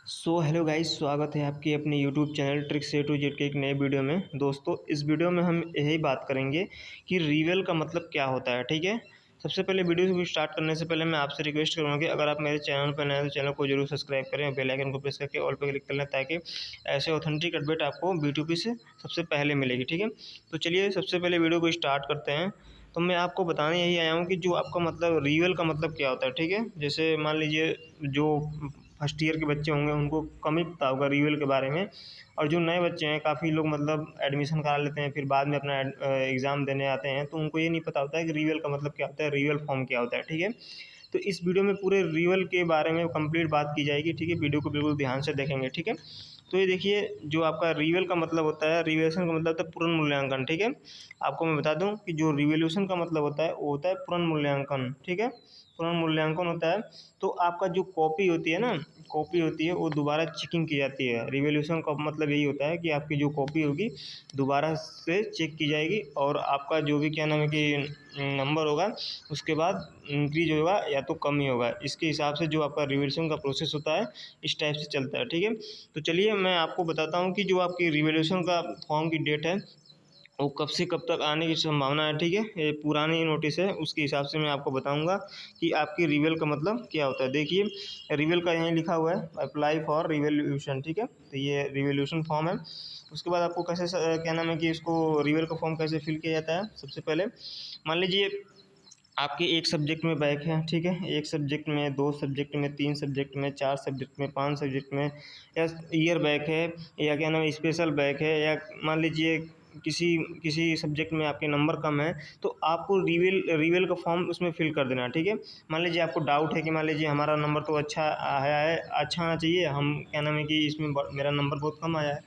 Hello guys, स्वागत है आपके अपने YouTube channel tricks A to Z के एक नए वीडियो में। दोस्तों, इस वीडियो में हम यही बात करेंगे कि रिवेल का मतलब क्या होता है। ठीक है, सबसे पहले वीडियो को स्टार्ट करने से पहले मैं आपसे रिक्वेस्ट करूँगा कि अगर आप मेरे चैनल पर नए हैं तो चैनल को जरूर सब्सक्राइब करें और बेल आइकन को प्रेस करके ऑल पर क्लिक कर लें, ताकि ऐसे ऑथेंटिक अपडेट आपको यूट्यूब से सबसे पहले मिलेगी। ठीक है, तो चलिए सबसे पहले वीडियो को स्टार्ट करते हैं। तो मैं आपको बताने यही आया हूँ कि जो आपका मतलब रिवेल का मतलब क्या होता है। ठीक है, जैसे मान लीजिए जो फर्स्ट ईयर के बच्चे होंगे उनको कम ही पता होगा रिवेल के बारे में, और जो नए बच्चे हैं काफ़ी लोग मतलब एडमिशन करा लेते हैं, फिर बाद में अपना एग्ज़ाम देने आते हैं तो उनको ये नहीं पता होता है कि रिवेल का मतलब क्या होता है, रिवेल फॉर्म क्या होता है। ठीक है, तो इस वीडियो में पूरे रिवेल के बारे में कंप्लीट बात की जाएगी। ठीक है, वीडियो को बिल्कुल ध्यान से देखेंगे। ठीक है, तो ये देखिए, जो आपका रिवेल का मतलब होता है, रिवेलेशन का मतलब होता है पुनर्मूल्यांकन। ठीक है, आपको मैं बता दूं कि जो रिवोल्यूशन का मतलब होता है वो होता है पुनर्मूल्यांकन। ठीक है, पुनर्मूल्यांकन होता है तो आपका जो कॉपी होती है ना, कॉपी होती है वो दोबारा चेकिंग की जाती है। रिवोल्यूशन का मतलब यही होता है कि आपकी जो कॉपी होगी दोबारा से चेक की जाएगी, और आपका जो भी क्या नाम है कि नंबर होगा उसके बाद इंक्रीज होगा या तो कम ही होगा। इसके हिसाब से जो आपका रिवोल्यूशन का प्रोसेस होता है इस टाइप से चलता है। ठीक है, तो चलिए मैं आपको बताता हूँ कि जो आपकी रिवोल्यूशन का फॉर्म की डेट है वो कब से कब तक आने की संभावना है। ठीक है, ये पुरानी नोटिस है, उसके हिसाब से मैं आपको बताऊंगा कि आपकी रिवेल का मतलब क्या होता है। देखिए, रिवेल का यहीं लिखा हुआ है अप्लाई फॉर रिवोल्यूशन। ठीक है, तो ये रिवोल्यूशन फॉर्म है। उसके बाद आपको कैसे क्या नाम है कि इसको रिवेल का फॉर्म कैसे फिल किया जाता है। सबसे पहले मान लीजिए आपके एक सब्जेक्ट में बैक है। ठीक है, एक सब्जेक्ट में, दो सब्जेक्ट में, तीन सब्जेक्ट में, चार सब्जेक्ट में, पांच सब्जेक्ट में, या ईयर बैक है, या क्या नाम है स्पेशल बैक है, या मान लीजिए किसी किसी सब्जेक्ट में आपके नंबर कम है, तो आपको रिवेल रिवेल का फॉर्म उसमें फिल कर देना है। ठीक है, मान लीजिए आपको डाउट है कि मान लीजिए हमारा नंबर तो अच्छा आया है, अच्छा आना चाहिए, हम क्या नाम है कि इसमें मेरा नंबर बहुत कम आया है,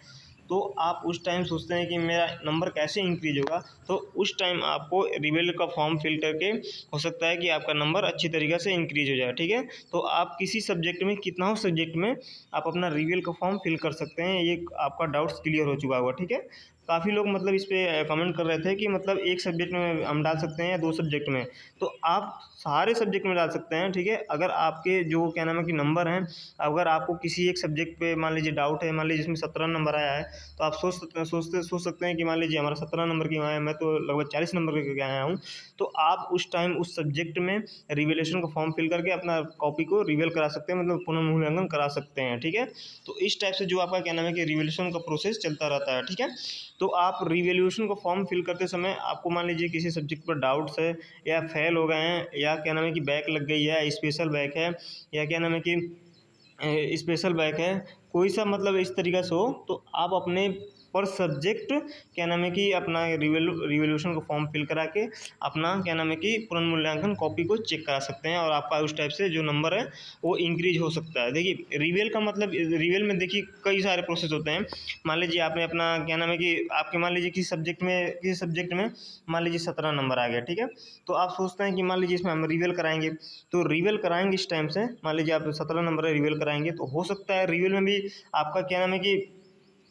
तो आप उस टाइम सोचते हैं कि मेरा नंबर कैसे इंक्रीज होगा, तो उस टाइम आपको रिवेल का फॉर्म फिल करके हो सकता है कि आपका नंबर अच्छी तरीके से इंक्रीज हो जाए। ठीक है, तो आप किसी सब्जेक्ट में, कितना हो सब्जेक्ट में, आप अपना रिवेल का फॉर्म फिल कर सकते हैं। ये आपका डाउट्स क्लियर हो चुका होगा। ठीक है, काफ़ी लोग मतलब इस पे कमेंट कर रहे थे कि मतलब एक सब्जेक्ट में हम डाल सकते हैं या दो सब्जेक्ट में, तो आप सारे सब्जेक्ट में डाल सकते हैं। ठीक है, अगर आपके जो क्या नाम है कि नंबर हैं, अगर आपको किसी एक सब्जेक्ट पे मान लीजिए डाउट है, मान लीजिए इसमें 17 नंबर आया है, तो आप सोच सकते हैं कि मान लीजिए हमारा 17 नंबर क्यों आया है, मैं तो लगभग 40 नंबर के आया हूँ, तो आप उस टाइम उस सब्जेक्ट में रिवेलेशन का फॉर्म फिल करके अपना कॉपी को रिवेल करा सकते हैं, मतलब पुनर्मूल्यांकन करा सकते हैं। ठीक है, तो इस टाइप से जो आपका क्या नाम है कि रिवेल्यूशन का प्रोसेस चलता रहता है। ठीक है, तो आप रिवेल्यूशन का फॉर्म फिल करते समय आपको मान लीजिए किसी सब्जेक्ट पर डाउट्स है, या फेल हो गए हैं, या क्या नाम है कि बैक लग गई है, स्पेशल बैक है, या क्या नाम है कि स्पेशल बैक है, कोई सा मतलब इस तरीक़े से हो, तो आप अपने पर सब्जेक्ट क्या नाम है कि अपना रिवोल्यूशन का फॉर्म फिल करा के अपना क्या नाम है कि पुनर्मूल्यांकन कॉपी को चेक करा सकते हैं, और आपका उस टाइप से जो नंबर है वो इंक्रीज हो सकता है। देखिए, रिवेल का मतलब, रिवेल में देखिए कई सारे प्रोसेस होते हैं। मान लीजिए आपने अपना क्या नाम है कि आपके मान लीजिए किसी सब्जेक्ट में मान लीजिए 17 नंबर आ गया। ठीक है, तो आप सोचते हैं कि मान लीजिए इसमें हम रिवेल कराएंगे, तो रिवेल कराएंगे इस टाइम से, मान लीजिए आप 17 नंबर रिवेल कराएंगे, तो हो सकता है रिवेल में भी आपका क्या नाम है कि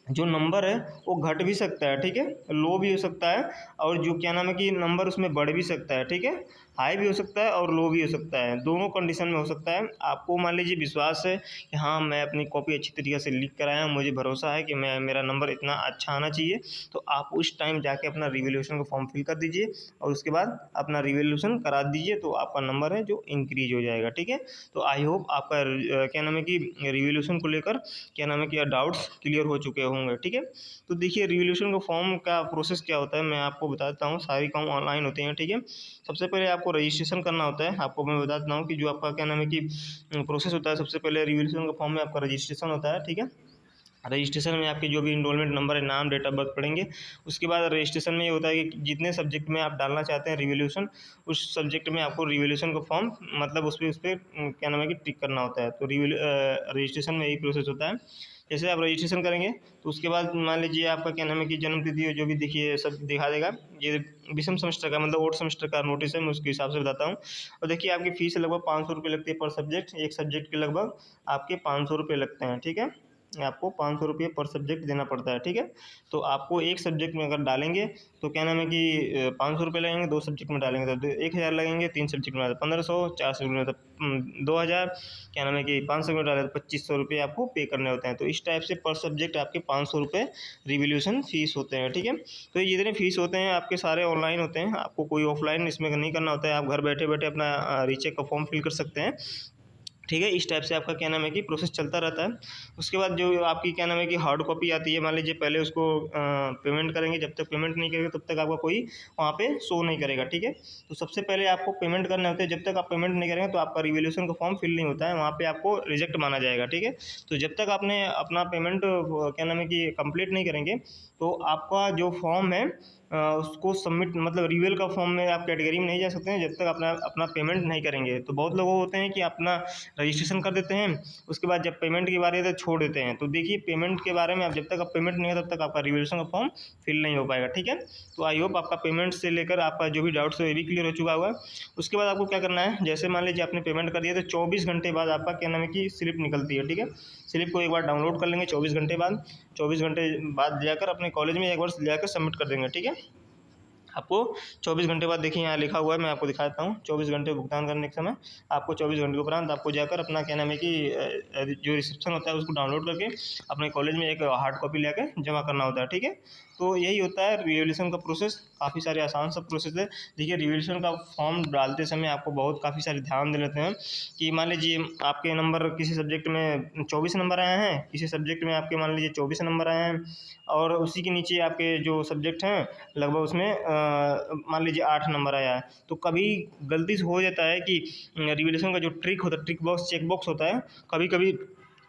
जो नंबर है वो घट भी सकता है। ठीक है, लो भी हो सकता है, और जो क्या नाम है कि नंबर उसमें बढ़ भी सकता है। ठीक है, हाई भी हो सकता है और लो भी हो सकता है, दोनों कंडीशन में हो सकता है। आपको मान लीजिए विश्वास है कि हाँ, मैं अपनी कॉपी अच्छी तरीके से लिख कर आया हूँ, मुझे भरोसा है कि मेरा नंबर इतना अच्छा आना चाहिए, तो आप उस टाइम जाके अपना रिवोल्यूशन का फॉर्म फिल कर दीजिए, और उसके बाद अपना रिवोल्यूशन करा दीजिए, तो आपका नंबर है जो इंक्रीज हो जाएगा। ठीक है, तो आई होप आपका क्या नाम है कि रिवोल्यूशन को लेकर क्या नाम है कि डाउट्स क्लियर हो चुके होंगे। ठीक है, तो देखिए, रिवोल्यूशन का फॉर्म का प्रोसेस क्या होता है मैं आपको बता देता हूँ। सारी काम ऑनलाइन होते हैं। ठीक है, सबसे पहले आपको रजिस्ट्रेशन करना होता है। आपको मैं बता देता हूँ कि जो आपका क्या नाम है कि प्रोसेस होता है, सबसे पहले रिवोल्यूशन का फॉर्म में आपका रजिस्ट्रेशन होता है। ठीक है, रजिस्ट्रेशन में आपके जो भी इनरोलमेंट नंबर है, नाम, डेट ऑफ बर्थ पढ़ेंगे। उसके बाद रजिस्ट्रेशन में ये होता है कि जितने सब्जेक्ट में आप डालना चाहते हैं रिवोल्यूशन, उस सब्जेक्ट में आपको रिवोल्यूशन का फॉर्म मतलब उस पर क्या नाम है कि टिक करना होता है। तो रजिस्ट्रेशन में यही प्रोसेस होता है। जैसे आप रजिस्ट्रेशन करेंगे तो उसके बाद मान लीजिए आपका क्या नाम है कि जन्म तिथि जो भी देखिए सब दिखा देगा। ये विषम सेमेस्टर का मतलब 8 सेमेस्टर का नोटिस है, मैं उसके हिसाब से बताता हूँ। और देखिए, आपकी फीस लगभग 500 रुपये लगती है पर सब्जेक्ट, एक सब्जेक्ट के लगभग आपके 500 रुपये लगते हैं। ठीक है, आपको 500 रुपये पर सब्जेक्ट देना पड़ता है, ठीक है। तो आपको एक सब्जेक्ट में अगर डालेंगे तो क्या नाम है कि 500 रुपये लगेंगे, 2 सब्जेक्ट में डालेंगे तो 1000 लगेंगे, 3 सब्जेक्ट में 1500, 4 सब्जेक्ट में 2000, क्या नाम है कि 500 में डाले तो 2500 रुपये आपको पे करने होते हैं। तो इस टाइप से पर सब्जेक्ट आपके 500 रुपये रिवोल्यूशन फ़ीस होते हैं, ठीक है। तो ये जितने फ़ीस होते हैं आपके सारे ऑनलाइन होते हैं, आपको कोई ऑफलाइन इसमें नहीं करना होता है। आप घर बैठे बैठे अपना रीचेक का फॉर्म फिल कर सकते हैं, ठीक है। इस टाइप से आपका क्या नाम है कि प्रोसेस चलता रहता है। उसके बाद जो आपकी क्या नाम है कि हार्ड कॉपी आती है, मान लीजिए पहले उसको पेमेंट करेंगे, जब तक पेमेंट नहीं करेंगे तब तक आपका कोई वहाँ पे शो नहीं करेगा, ठीक है। तो सबसे पहले आपको पेमेंट करने होते हैं, जब तक आप पेमेंट नहीं करेंगे तो आपका रिवोल्यूशन का फॉर्म फिल नहीं होता है, वहाँ पर आपको रिजेक्ट माना जाएगा, ठीक है। तो जब तक आपने अपना पेमेंट क्या नाम है कि कंप्लीट नहीं करेंगे तो आपका जो फॉर्म है उसको सबमिट मतलब रिवेल का फॉर्म में आप कैटेगरी में नहीं जा सकते हैं जब तक अपना अपना पेमेंट नहीं करेंगे। तो बहुत लोग होते हैं कि अपना रजिस्ट्रेशन कर देते हैं, उसके बाद जब पेमेंट की बारी है तो छोड़ देते हैं। तो देखिए पेमेंट के बारे में आप जब तक आप पेमेंट नहीं है तब तक आपका रिवोल्यूशन का फॉर्म फिल नहीं हो पाएगा, ठीक है। तो आई होप आपका पेमेंट से लेकर आपका जो भी डाउट्स है वो भी क्लियर हो चुका होगा। उसके बाद आपको क्या करना है, जैसे मान लीजिए आपने पेमेंट कर दिया तो 24 घंटे बाद आपका क्या नाम है कि स्लिप निकलती है, ठीक है। स्लिप को एक बार डाउनलोड कर लेंगे 24 घंटे बाद, 24 घंटे बाद जाकर अपने कॉलेज में एक बार जाकर सबमिट कर देंगे, ठीक है। आपको 24 घंटे बाद देखिए यहाँ लिखा हुआ है, मैं आपको दिखाता हूँ। 24 घंटे भुगतान करने के समय आपको 24 घंटे के उपरांत आपको जाकर अपना क्या नाम है कि जो रिसेप्शन होता है उसको डाउनलोड करके अपने कॉलेज में एक हार्ड कॉपी लेकर जमा करना होता है, ठीक है। तो यही होता है रिवोल्यूशन का प्रोसेस, काफ़ी सारे आसान सा प्रोसेस है। देखिए रिवोल्यूशन का फॉर्म डालते समय आपको बहुत काफ़ी सारे ध्यान दे लेते हैं कि मान लीजिए आपके नंबर किसी सब्जेक्ट में 24 नंबर आए हैं, किसी सब्जेक्ट में आपके मान लीजिए 24 नंबर आए हैं, और उसी के नीचे आपके जो सब्जेक्ट हैं लगभग उसमें मान लीजिए 8 नंबर आया है। तो कभी गलती से हो जाता है कि रिवोल्यूशन का जो ट्रिक होता है, ट्रिक बॉक्स चेक बॉक्स होता है, कभी कभी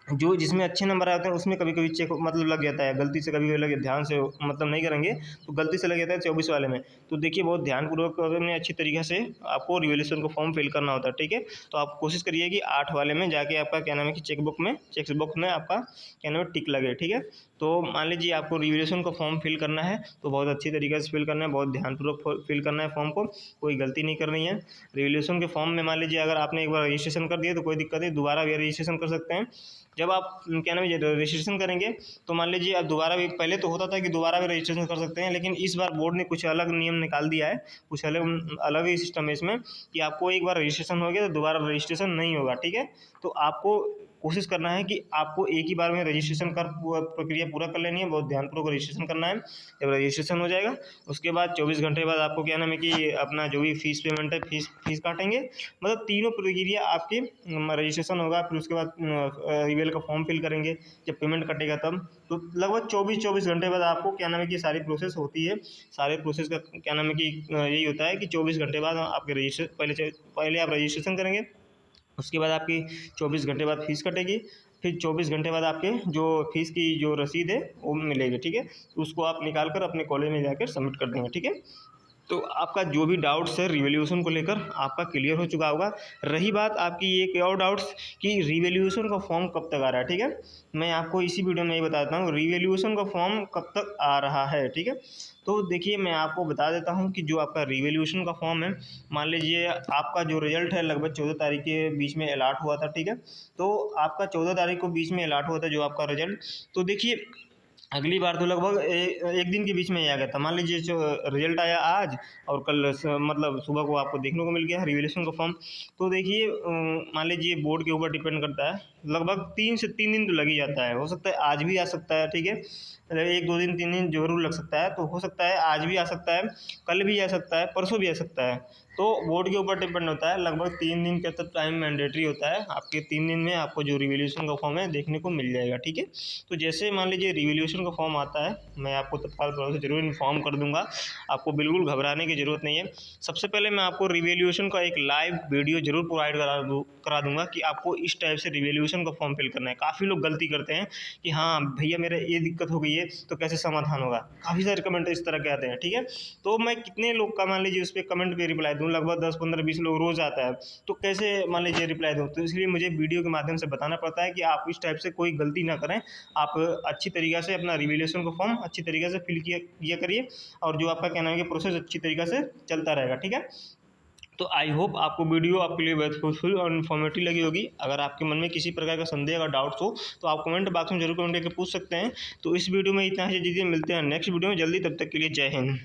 जो जिसमें अच्छे नंबर आते हैं उसमें कभी कभी चेक मतलब लग जाता है, गलती से कभी लगे, ध्यान से मतलब नहीं करेंगे तो गलती से लग जाता है 24 वाले में। तो देखिए बहुत ध्यानपूर्वक अपने अच्छी तरीके से आपको रिवोल्यूशन का फॉर्म फिल करना होता है, ठीक है। तो आप कोशिश करिए कि 8 वाले में जाके आपका क्या नाम है कि चेक बुक में आपका क्या नाम है टिक लगे, ठीक है। तो मान लीजिए आपको रिवोल्यूशन का फॉर्म फिल करना है तो बहुत अच्छी तरीके से फिल करना है, बहुत ध्यानपूर्वक फिल करना है फॉर्म को, कोई गलती नहीं करनी है। रिवोल्यूशन के फॉर्म में मान लीजिए अगर आपने एक बार रजिस्ट्रेशन कर दिया तो कोई दिक्कत नहीं, दोबारा भी रजिस्ट्रेशन कर सकते हैं। जब आप क्या नाम है रजिस्ट्रेशन करेंगे तो मान लीजिए अब दोबारा भी, पहले तो होता था कि दोबारा भी रजिस्ट्रेशन कर सकते हैं, लेकिन इस बार बोर्ड ने कुछ अलग नियम निकाल दिया है, कुछ अलग अलग ही सिस्टम है इसमें कि आपको एक बार रजिस्ट्रेशन हो गया तो दोबारा रजिस्ट्रेशन नहीं होगा, ठीक है। तो आपको कोशिश करना है कि आपको एक ही बार में रजिस्ट्रेशन कर प्रक्रिया पूरा कर लेनी है, बहुत ध्यानपूर्वक रजिस्ट्रेशन करना है। जब रजिस्ट्रेशन हो जाएगा उसके बाद 24 घंटे बाद आपको क्या नाम है कि अपना जो भी फीस पेमेंट है फीस काटेंगे, मतलब तीनों प्रक्रिया आपकी रजिस्ट्रेशन होगा, फिर उसके बाद रिवेल का फॉर्म फिल करेंगे, जब पेमेंट कटेगा तब। तो लगभग 24 घंटे बाद आपको क्या नाम है कि सारी प्रोसेस होती है। सारे प्रोसेस का क्या नाम है कि यही होता है कि 24 घंटे बाद आपके पहले आप रजिस्ट्रेशन करेंगे, उसके बाद आपकी 24 घंटे बाद फीस कटेगी, फिर 24 घंटे बाद आपके जो फीस की जो रसीद है वो मिलेगी, ठीक है। उसको आप निकाल कर अपने कॉलेज में जाकर सबमिट कर देंगे, ठीक है। तो आपका जो भी डाउट्स है रिवोल्यूशन को लेकर आपका क्लियर हो चुका होगा। रही बात आपकी एक और डाउट्स कि रिवोल्यूशन का फॉर्म कब तक आ रहा है, ठीक है। मैं आपको इसी वीडियो में ये बताता हूँ रिवोल्यूशन का फॉर्म कब तक आ रहा है, ठीक है। तो देखिए मैं आपको बता देता हूँ कि जो आपका रिवोल्यूशन का फॉर्म है, मान लीजिए आपका जो रिजल्ट है लगभग 14 तारीख के बीच में अलाट हुआ था, ठीक है। तो आपका 14 तारीख को बीच में अलाट हुआ था जो आपका रिजल्ट। तो देखिए अगली बार तो लगभग एक दिन के बीच में ही आ गया था। मान लीजिए जो रिजल्ट आया आज और कल मतलब सुबह को आपको देखने को मिल गया रिवोल्यूशन का फॉर्म। तो देखिए मान लीजिए बोर्ड के ऊपर डिपेंड करता है, लगभग 3 से 3 दिन तो लग ही जाता है, हो सकता है आज भी आ सकता है, ठीक है। 1-2 दिन 3 दिन जरूर लग सकता है, तो हो सकता है आज भी आ सकता है, कल भी आ सकता है, परसों भी आ सकता है। तो बोर्ड के ऊपर डिपेंड होता है, लगभग 3 दिन का तक टाइम मैंडेटरी होता है। आपके 3 दिन में आपको जो रिवोल्यूशन का फॉर्म है देखने को मिल जाएगा, ठीक है। तो जैसे मान लीजिए रिवोल्यूशन का फॉर्म आता है मैं आपको तत्काल प्रभाव से जरूर इन्फॉर्म कर दूंगा, आपको बिल्कुल घबराने की ज़रूरत नहीं है। सबसे पहले मैं आपको रिवोल्यूशन का एक लाइव वीडियो जरूर प्रोवाइड करा दूंगा कि आपको इस टाइप से रिवोल्यूशन का फॉर्म फिल करना है। काफ़ी लोग गलती करते हैं कि हाँ भैया मेरा ये दिक्कत हो गई है तो कैसे समाधान होगा, काफ़ी सारे कमेंट इस तरह के आते हैं, ठीक है। तो मैं कितने लोग का मान लीजिए उस पर कमेंट पे रिप्लाई दूँ, लगभग 10, 15, 20 लोग रोज़ आता है, तो कैसे मान लीजिए रिप्लाई दूँ। तो इसलिए मुझे वीडियो के माध्यम से बताना पड़ता है कि आप इस टाइप से कोई गलती ना करें, आप अच्छी तरीक़े से अपना रिवोल्यूशन का फॉर्म अच्छी तरीके से फिल किया करिए, और जो आपका क्या नाम है कि प्रोसेस अच्छी तरीके से चलता रहेगा, ठीक है। तो आई होप आपको वीडियो आपके लिए बहुत यूजफुल और इन्फॉर्मेटिव लगी होगी। अगर आपके मन में किसी प्रकार का संदेह अगर डाउट्स हो तो आप कमेंट बॉक्स में जरूर कमेंट करके पूछ सकते हैं। तो इस वीडियो में इतना ही, दीजिए मिलते हैं नेक्स्ट वीडियो में जल्दी, तब तक के लिए जय हिंद।